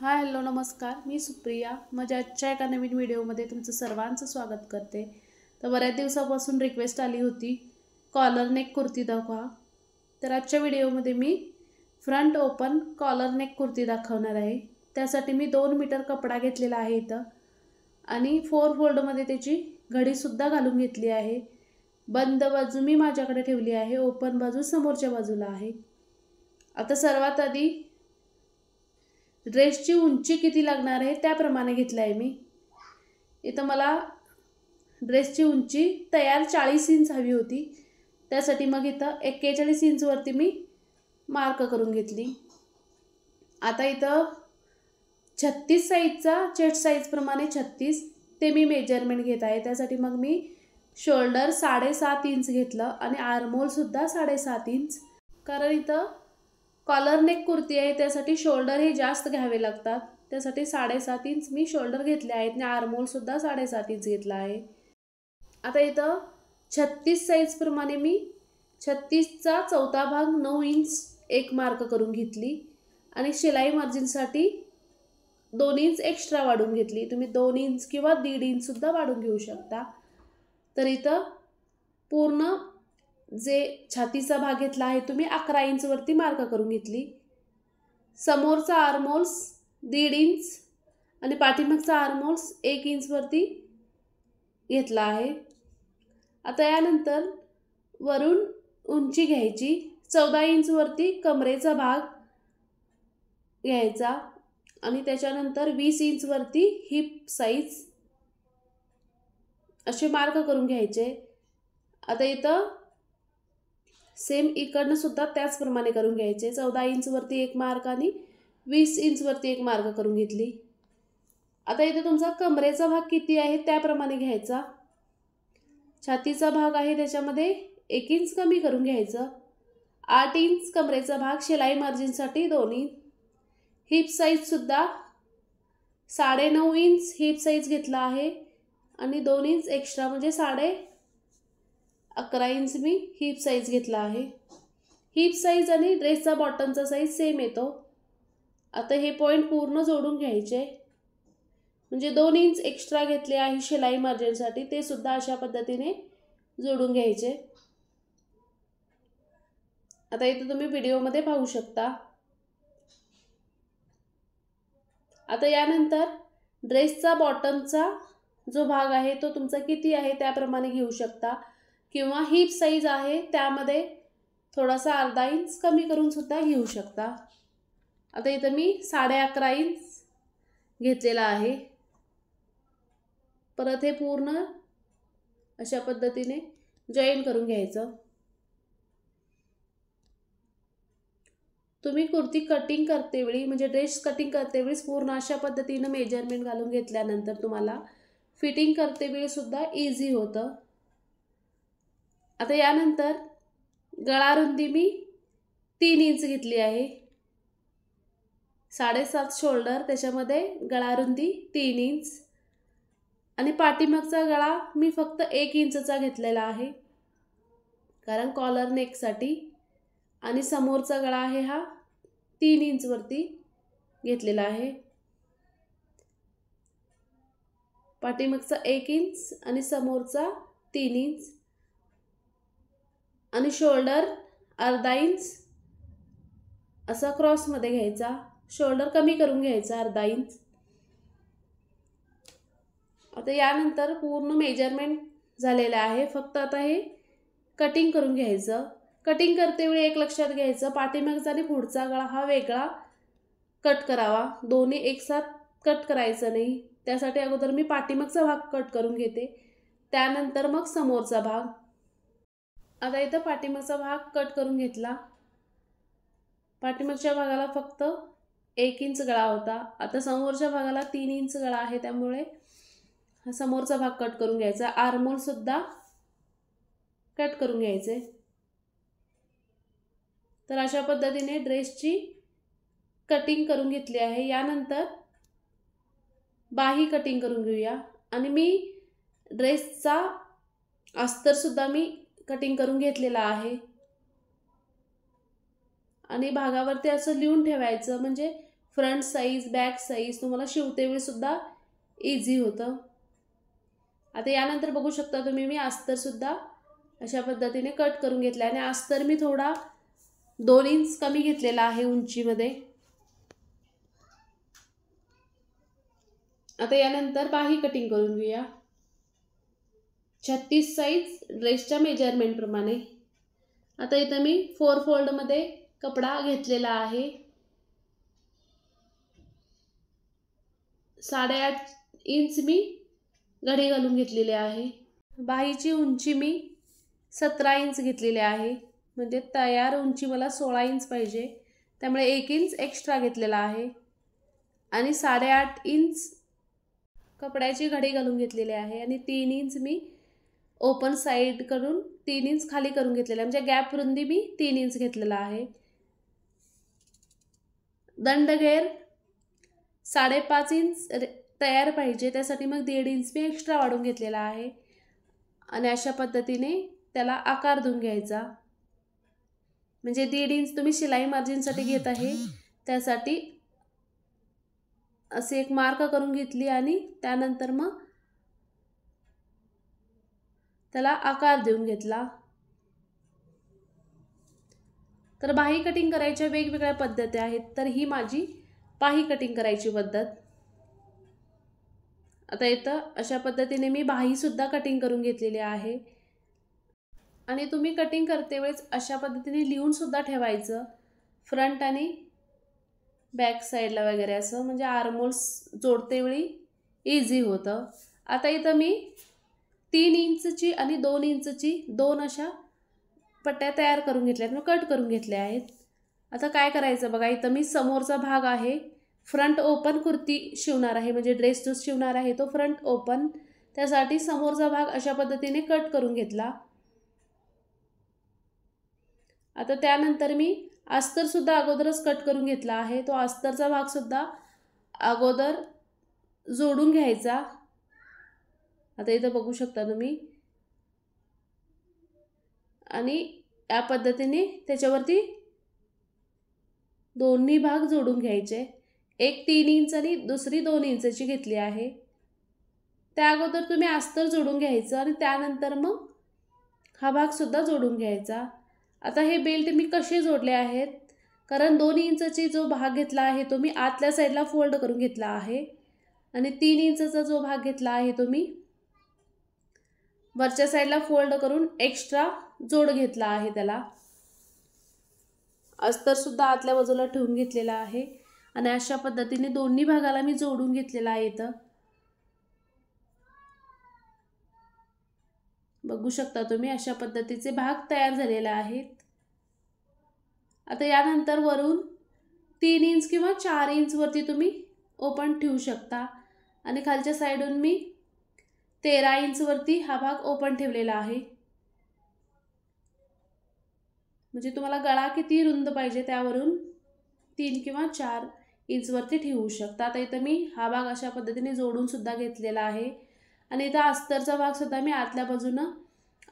Hi hello नमस्कार, मी सुप्रिया. माझ्या आजच्या एका नवीन व्हिडिओमध्ये तुमचं सर्वांचं स्वागत करते. तर बऱ्याच दिवसापासून रिक्वेस्ट आली होती कॉलर नेक कुर्ती दाखवा. तर आजच्या व्हिडिओमध्ये मी front open collar neck kurti दाखवणार आहे. त्यासाठी मी 2 मीटर कपडा घेतलेला आहे इथं आणि 4 फोल्डमध्ये त्याची घडीसुद्धा घालून घेतली आहे. बंद बाजू मी माझ्याकडे ठेवली आहे, ओपन बाजू समोरच्या बाजूला आहे. आता सर्वात आधी ड्रेसची उंची किती लागणार आहे त्याप्रमाणे घेतलं आहे मी. इथं मला ड्रेसची उंची तयार 40 इंच हवी होती, त्यासाठी मग इथं 41 इंचवरती मी मार्क करून घेतली. आता इथं 36 साईजचा चेस्ट साईजप्रमाणे 36 ते मी मेजरमेंट घेत आहे. त्यासाठी मग मी शोल्डर 7.5 इंच घेतलं आणि आर्महोलसुद्धा 7.5 इंच. कारण इथं कॉलर नेक कुर्ती आहे त्यासाठी शोल्डर हे जास्त घ्यावे लागतात. त्यासाठी 7.5 इंच मी शोल्डर घेतले आहेत आणि आर्महोलसुद्धा 7.5 इंच घेतला आहे. आता इथं 36 साईजप्रमाणे मी 36चा चौथा भाग 9 इंच एक मार्क करून घेतली आणि शिलाई मार्जिनसाठी 2 इंच एक्स्ट्रा वाढवून घेतली. तुम्ही 2 इंच किंवा 1.5 इंचसुद्धा वाढवून घेऊ शकता. तर इथं पूर्ण जे छातीचा भाग घेतला आहे तुम्ही 11 इंचवरती मार्क करून घेतली. समोरचा आर्महोल्स 1.5 इंच आणि पाठीमागचा आर्महोल्स 1 इंचवरती घेतला आहे. आता यानंतर वरून उंची घ्यायची 14 इंचवरती कमरेचा भाग घ्यायचा आणि त्याच्यानंतर 20 इंचवरती हिप साईज असे मार्क करून घ्यायचे. आता इथं सेम इकडनं सुद्धा त्याचप्रमाणे करून घ्यायचे. 14 इंचवरती एक मार्क आणि 20 इंचवरती एक मार्क करून घेतली. आता इथे तुमचा कमरेचा भाग किती आहे त्याप्रमाणे घ्यायचा. छातीचा भाग आहे त्याच्यामध्ये 1 इंच कमी करून घ्यायचं. 8 इंच कमरेचा भाग शिलाई मार्जिनसाठी 2 इंच. हिप साईजसुद्धा 9.5 इंच हिप साईज घेतला आहे आणि 2 इंच एक्स्ट्रा म्हणजे 11.5 इंच मी हिप साईज घेतला आहे. हिप साईज आणि ड्रेसचा बॉटमचा साईज सेम येतो. आता हे पॉईंट पूर्ण जोडून घ्यायचे. म्हणजे 2 इंच एक्स्ट्रा घेतले आहे शिलाई मार्जिनसाठी, ते सुद्धा अशा पद्धतीने जोडून घ्यायचे. आता इथे तुम्ही व्हिडिओमध्ये पाहू शकता. आता यानंतर ड्रेसचा बॉटमचा जो भाग आहे तो तुमचा किती आहे त्याप्रमाणे घेऊ शकता किंवा हिप साईज आहे त्यामध्ये थोडासा अर्धा इंच कमी करून सुद्धा घेऊ शकता. आता इथं मी 11.5 इंच घेतलेला आहे. परत हे पूर्ण अशा पद्धतीने जॉईन करून घ्यायचं. तुम्ही कुर्ती कटिंग करते वेळी म्हणजे ड्रेस कटिंग करते वेळेस पूर्ण अशा पद्धतीने मेजरमेंट घालून घेतल्यानंतर तुम्हाला फिटिंग करते वेळी सुद्धा इझी होतं. आता यानंतर गळा रुंदी मी 3 इंच घेतली आहे. 7.5 शोल्डर, त्याच्यामध्ये गळा रुंदी 3 इंच आणि पाठीमागचा गळा मी फक्त 1 इंचचा घेतलेला आहे कारण कॉलर नेकसाठी. आणि समोरचा गळा आहे हा 3 इंचवरती घेतलेला आहे. पाठीमागचा 1 इंच आणि समोरचा 3 इंच आणि शोल्डर अर्धा इंच असा क्रॉसमध्ये घ्यायचा. शोल्डर कमी करून घ्यायचा अर्धा इंच. आता यानंतर पूर्ण मेजरमेंट झालेलं आहे. फक्त आता हे कटिंग करून घ्यायचं. कटिंग करते वेळी एक लक्षात घ्यायचं, पाठीमागचा आणि पुढचा गळा हा वेगळा कट करावा. दोन्ही एकसाथ कट करायचं नाही. त्यासाठी अगोदर मी पाठीमागचा भाग कट करून घेते, त्यानंतर मग समोरचा भाग. आता इथं पाठीमागचा भाग कट करून घेतला. पाठीमागच्या भागाला फक्त 1 इंच गळा होता. आता समोरच्या भागाला 3 इंच गळा आहे त्यामुळे हा समोरचा भाग कट करून घ्यायचा. आर्महोलसुद्धा कट करून घ्यायचे. तर अशा पद्धतीने ड्रेसची कटिंग करून घेतली आहे. यानंतर बाही कटिंग करून घेऊया. आणि मी ड्रेसचा अस्तरसुद्धा मी कटिंग करून घेतलेला आहे आणि भागावरती असं लिहून ठेवायचं म्हणजे फ्रंट साईज बॅक साईज तुम्हाला शिवते वेळी सुद्धा इझी होतं. आता यानंतर बघू शकता तुम्ही मी अस्तरसुद्धा अशा पद्धतीने कट करून घेतला आणि अस्तर मी थोडा 2 इंच कमी घेतलेला आहे उंचीमध्ये. आता यानंतर बाही कटिंग करून घेऊया 36 साईज ड्रेसच्या मेजरमेंट प्रमाणे. आता इथं मी 4 फोल्डमध्ये कपडा घेतलेला आहे. 8.5 इंच मी घडी घालून घेतलेले आहे. बाहीची उंची मी 17 इंच घेतलेली आहे. म्हणजे तयार उंची मला 16 इंच पाहिजे, त्यामुळे 1 इंच एक्स्ट्रा घेतलेला आहे. आणि 8.5 इंच कपड्याची घडी घालून घेतलेली आहे. आणि 3 इंच मी ओपन साईड करून 3 इंच खाली करून घेतलेला आहे. म्हणजे गॅप रुंदी मी 3 इंच घेतलेला आहे. दंडघेर 5.5 इंच तयार पाहिजे, त्यासाठी मग 1.5 इंच मी एक्स्ट्रा वाढवून घेतलेला आहे. आणि अशा पद्धतीने त्याला आकार देऊन घ्यायचा. म्हणजे 1.5 इंच तुम्ही शिलाई मार्जिनसाठी घेत आहे, त्यासाठी असे एक मार्क करून घेतली आणि त्यानंतर मग त्याला आकार देऊन घेतला. तर बाही कटिंग करायच्या वेगवेगळ्या पद्धती आहेत, तर ही माझी बाही कटिंग करायची पद्धत. आता इथं अशा पद्धतीने मी बाही सुद्धा कटिंग करून घेतलेली आहे. आणि तुम्ही कटिंग करते वेळेस अशा पद्धतीने लिहून सुद्धा ठेवायचं फ्रंट आणि बॅक साईडला वगैरे असं, म्हणजे आर्महोल्स जोडते वेळी इझी होतं. आता इथं मी 3 इंचची आणि 2 इंचची 2 अशा पट्ट्या तयार करून घेतल्या आहेत, कट करून घेतल्या आहेत. आता काय करायचं बघा, इथं मी समोरचा भाग आहे फ्रंट ओपन कुर्ती शिवणार आहे, म्हणजे ड्रेस जो शिवणार आहे तो फ्रंट ओपन, त्यासाठी समोरचा भाग अशा पद्धतीने कट करून घेतला. आता त्यानंतर मी अस्तरसुद्धा अगोदरच कट करून घेतला आहे. तो अस्तरचा भागसुद्धा अगोदर जोडून घ्यायचा. आता इथं बघू शकता तुम्ही. आणि या पद्धतीने त्याच्यावरती दोन्ही भाग जोडून घ्यायचे. एक 3 इंच आणि दुसरी 2 इंचची घेतली आहे. त्या अगोदर तुम्ही अस्तर जोडून घ्यायचं आणि त्यानंतर मग हा भाग सुद्धा जोडून घ्यायचा. आता हे बेल्ट मी कसे जोडले आहेत, कारण 2 इंचची जो भाग घेतला आहे तो मी आतल्या साईडला फोल्ड करून घेतला आहे आणि 3 इंचचा जो भाग घेतला आहे तो मी वरच्या साईडला फोल्ड करून एक्स्ट्रा जोड घेतला आहे. त्याला अस्तर सुद्धा आतल्या बाजूला ठेवून घेतलेला आहे आणि अशा पद्धतीने दोन्ही भागाला मी जोडून घेतलेला आहे. इथं बघू शकता तुम्ही अशा पद्धतीचे भाग तयार झालेले आहेत. आता यानंतर वरून 3 इंच किंवा 4 इंच वरती तुम्ही ओपन ठेवू शकता आणि खालच्या साईडून मी 13 इंच वरती हा भाग ओपन ठेवलेला आहे. म्हणजे तुम्हाला गळा किती रुंद पाहिजे त्यावरून 3 किंवा 4 इंच वरती ठेवू शकता. आता इथं मी हा भाग अशा पद्धतीने जोडून सुद्धा घेतलेला आहे आणि इथं अस्तरचा भाग सुद्धा मी आतल्या बाजूनं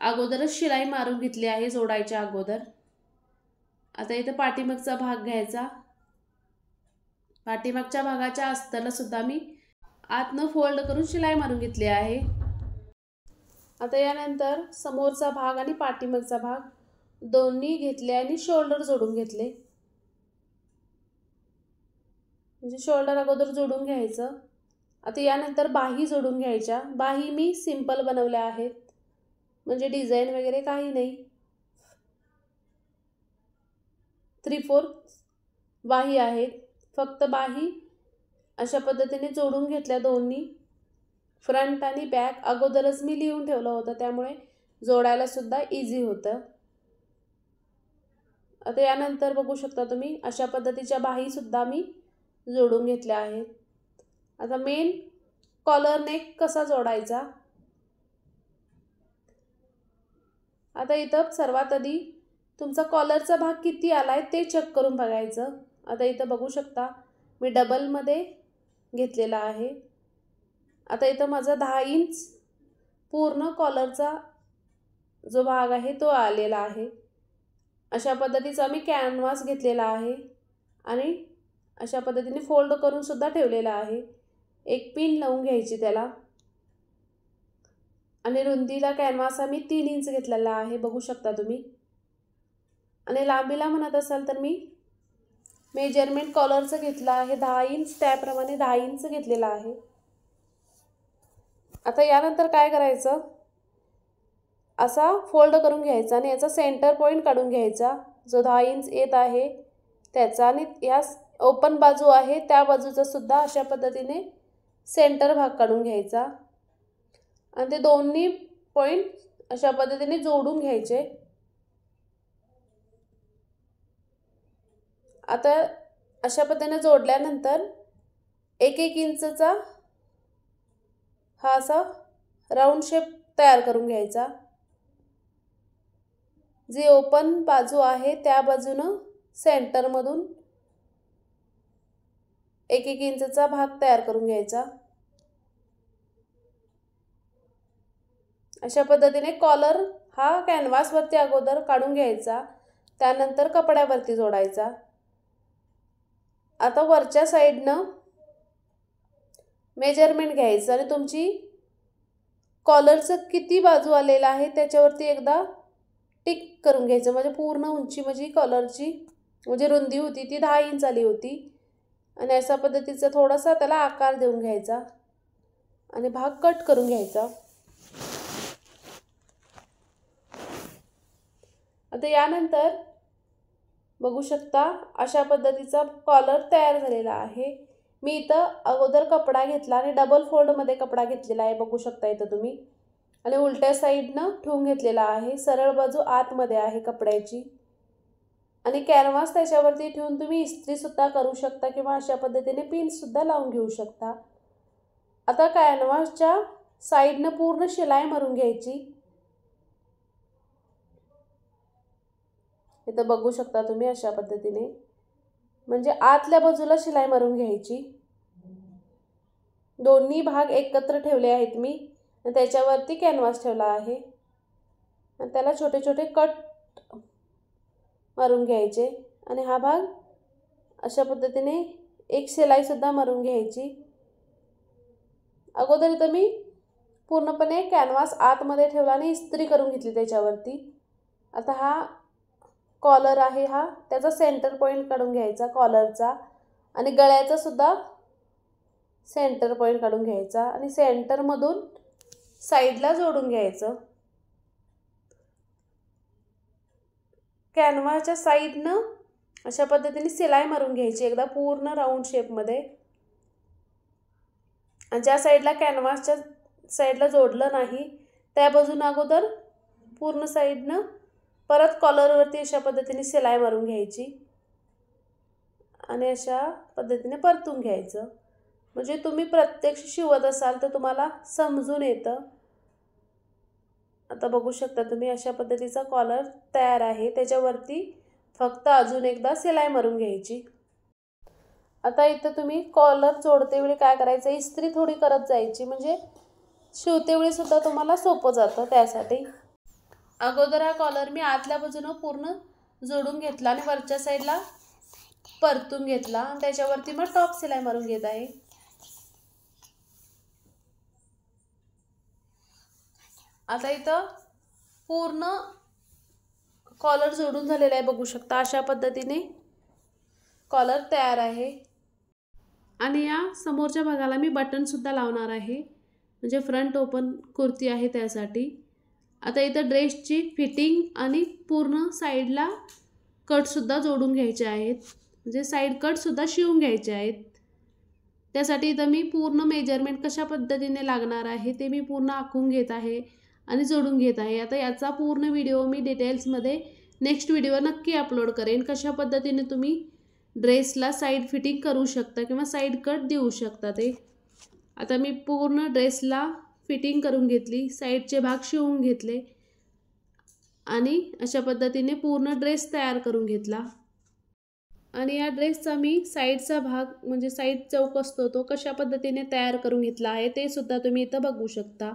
अगोदरच शिलाई मारून घेतली आहे जोडायच्या अगोदर. आता इथं पाठीमागचा भाग घ्यायचा. पाठीमागच्या भागाच्या अस्तरला सुद्धा मी आतनं फोल्ड करून शिलाई मारून घेतली आहे. आता यानंतर समोरचा भाग आणि पाठीमागचा भाग दोन्ही घेतले आणि शोल्डर जोडून घेतले. म्हणजे शोल्डर अगोदर जोडून घ्यायचं. आता यानंतर बाही जोडून घ्यायच्या. बाही मी सिंपल बनवल्या आहेत, म्हणजे डिझाईन वगैरे काही नाही. 3/4 बाही आहेत. फक्त बाही अशा पद्धतीने जोडून घेतल्या दोन्ही. फ्रंट आणि बॅक अगोदरच मी लिहून ठेवलं होतं, त्यामुळे जोडायला सुद्धा इझी होतं. आता यानंतर बघू शकता तुम्ही अशा पद्धतीच्या बाही सुद्धा मी जोडून घेतल्या आहेत. आता मेन कॉलर नेक कसा जोडायचा. आता इथं सर्वात आधी तुमचा कॉलरचा भाग किती आलाय ते चेक करून बघायचं. आता इथं बघू शकता मी डबलमध्ये घेतलेला आहे. आता इथं माझा 10 इंच पूर्ण कॉलरचा जो भाग आहे तो आलेला आहे. अशा पद्धतीचा मी कॅनव्हास घेतलेला आहे आणि अशा पद्धतीने फोल्ड करून सुद्धा ठेवलेला आहे। एक पिन लावून घ्यायची त्याला आणि रुंदीला कॅनव्हास मी 3 इंच घेतलेला आहे, बघू शकता तुम्ही। आणि लांबीला म्हणत असाल तर मी मेजरमेंट कॉलरचं घेतलं आहे 10 इंच, त्याप्रमाणे 10 इंच घेतलेला आहे। आता यानंतर काय करायचं, असा फोल्ड करून घ्यायचा आणि याचा सेंटर पॉइंट काढून घ्यायचा, जो 10 इंच येत आहे त्याचा। आणि या ओपन बाजू आहे त्या बाजूचा सुद्धा अशा पद्धतीने सेंटर भाग काढून घ्यायचा आणि ते दोन्ही पॉइंट अशा पद्धतीने जोडून घ्यायचे। आता अशा पद्धतीने जोडल्यानंतर 1-1 इंचचा हा असा राऊंड शेप तयार करून घ्यायचा। जी ओपन बाजू आहे त्या बाजूने सेंटरमधून 1-1 इंचचा भाग तयार करून घ्यायचा। अशा पद्धतीने कॉलर हा कॅनव्हासवरती अगोदर काढून घ्यायचा, त्यानंतर कपड्यावरती जोडायचा। आता वरच्या साइडनं मेजरमेंट घ्यायचं आणि तुमची कॉलरचं किती बाजू आलेला आहे त्याच्यावरती एकदा टिक करून घ्यायचं। म्हणजे पूर्ण उंची म्हणजे कॉलरची म्हणजे रुंदी होती ती 10 इंच आली होती आणि अशा पद्धतीचा थोडासा त्याला आकार देऊन घ्यायचा आणि भाग कट करून घ्यायचा। आता यानंतर बघू शकता अशा पद्धतीचा कॉलर तयार झालेला आहे। मी इथं अगोदर कपडा घेतला आणि डबल फोल्डमध्ये कपडा घेतलेला आहे, बघू शकता इथं तुम्ही। आणि उलट्या साइडनं ठेवून घेतलेला आहे, सरळ बाजू आतमध्ये आहे कपड्याची। आणि कॅनव्हास त्याच्यावरती ठेवून तुम्ही इस्त्री सुद्धा करू शकता किंवा अशा पद्धतीने पिन सुद्धा लावून घेऊ शकता। आता कॅनव्हासच्या साइडनं पूर्ण शिलाई मारून घ्यायची। इथं बघू शकता तुम्ही अशा पद्धतीने, म्हणजे आतल्या बाजूला शिलाई मारून घ्यायची। दोन्ही भाग एकत्र ठेवले आहेत मी आणि त्याच्यावरती कॅनव्हास ठेवला आहे आणि त्याला छोटे छोटे कट मारून घ्यायचे आणि हा भाग अशा पद्धतीने एक शिलाई सुद्धा मारून घ्यायची। अगोदर इथं मी पूर्णपणे कॅनव्हास आतमध्ये ठेवला आणि इस्त्री करून घेतली त्याच्यावरती। आता हा कॉलर आहे, हा त्याचा सेंटर पॉइंट काढून घ्यायचा कॉलरचा आणि गळ्याचा सुद्धा सेंटर पॉइंट काढून घ्यायचा आणि सेंटरमधून साइडला जोडून घ्यायचं। कॅनव्हासच्या साइडनं अशा पद्धतीने शिलाई मारून घ्यायची एकदा पूर्ण राऊंड शेपमध्ये। आणि ज्या साइडला कॅनव्हासच्या साइडला जोडलं नाही त्या बाजूने अगोदर पूर्ण साइडनं परत कॉलरवरती अशा पद्धतीने शिलाई मारून घ्यायची आणि अशा पद्धतीने परतून घ्यायचं। म्हणजे तुम्ही प्रत्यक्ष शिवत असाल तर तुम्हाला समजून येतं। आता बघू शकता तुम्ही अशा पद्धतीचा कॉलर तयार आहे, त्याच्यावरती फक्त अजून एकदा शिलाई मारून घ्यायची। आता इथं तुम्ही कॉलर जोडते वेळी काय करायचं, इस्त्री थोडी करत जायची, म्हणजे शिवते वेळी सुद्धा तुम्हाला सोपं जातं। त्यासाठी अगोदर हा कॉलर मी आतल्या बाजूने पूर्ण जोडून घेतला आणि वरच्या साइडला परतून घेतला आणि त्याच्यावरती मग टॉप शिलाई मारून घेत आहे। आता इथं पूर्ण कॉलर जोडून झालेला आहे, बघू शकता अशा पद्धतीने कॉलर तयार आहे। आणि या समोरच्या भागाला मी बटन सुद्धा लावणार आहे, म्हणजे फ्रंट ओपन कुर्ती आहे त्यासाठी। आता इथं ड्रेसची फिटिंग आणि पूर्ण साइडला कट सुद्धा जोडून घ्यायचे आहेत, म्हणजे साइड कट सुद्धा शिवून घ्यायचे आहेत। त्यासाठी इथं मी पूर्ण मेजरमेंट कशा पद्धतीने लागणार आहे ते मी पूर्ण आखून घेत आहे आणि जोडून घेत आहे। आता याचा पूर्ण व्हिडिओ मी डिटेल्समध्ये नेक्स्ट व्हिडिओ नक्की अपलोड करेन, कशा पद्धतीने तुम्ही ड्रेसला साइड फिटिंग करू शकता किंवा साइड कट देऊ शकता ते। आता मी पूर्ण ड्रेसला फिटिंग करून घेतली, साइडचे भाग शिवून घेतले आणि अशा पद्धतीने पूर्ण ड्रेस तयार करून घेतला। आणि या ड्रेसचा मी साइडचा भाग म्हणजे साइड चौक असतो तो कशा पद्धतीने तयार करून घेतला आहे ते सुद्धा तुम्ही इथं बघू शकता।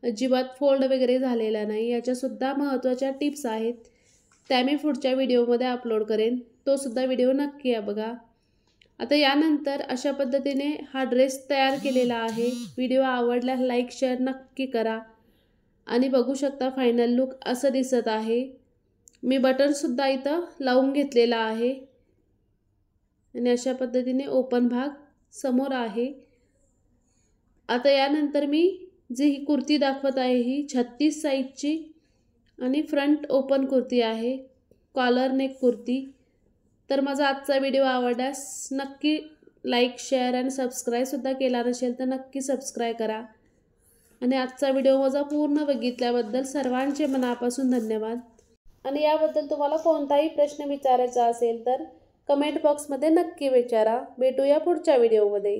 अजिबात फोल्ड वगैरे झालेला नाही, याच्या सुद्धा महत्त्वाच्या टिप्स आहेत, त्या मी पुढच्या व्हिडिओमध्ये अपलोड करेन, तो सुद्धा व्हिडिओ नक्की बघा। आता यानंतर अशा पद्धतीने हा ड्रेस तयार केलेला आहे। व्हिडिओ आवडल्यास लाईक शेअर नक्की करा आणि बघू शकता फायनल लुक असं दिसत आहे। मी बटनसुद्धा इथं लावून घेतलेला आहे आणि अशा पद्धतीने ओपन भाग समोर आहे। आता यानंतर मी जी ही कुर्ती दाखवत आहे ही 36 साईजची आणि फ्रंट ओपन कुर्ती आहे, कॉलर नेक कुर्ती। तर माझा आजचा व्हिडिओ आवडल्यास नक्की लाईक शेअर आणि सबस्क्राईबसुद्धा केला नसेल तर नक्की सबस्क्राईब करा आणि आजचा व्हिडिओ माझा पूर्ण बघितल्याबद्दल सर्वांचे मनापासून धन्यवाद। आणि याबद्दल तुम्हाला कोणताही प्रश्न विचारायचा असेल तर कमेंट बॉक्समध्ये नक्की विचारा। भेटूया पुढच्या व्हिडिओमध्ये।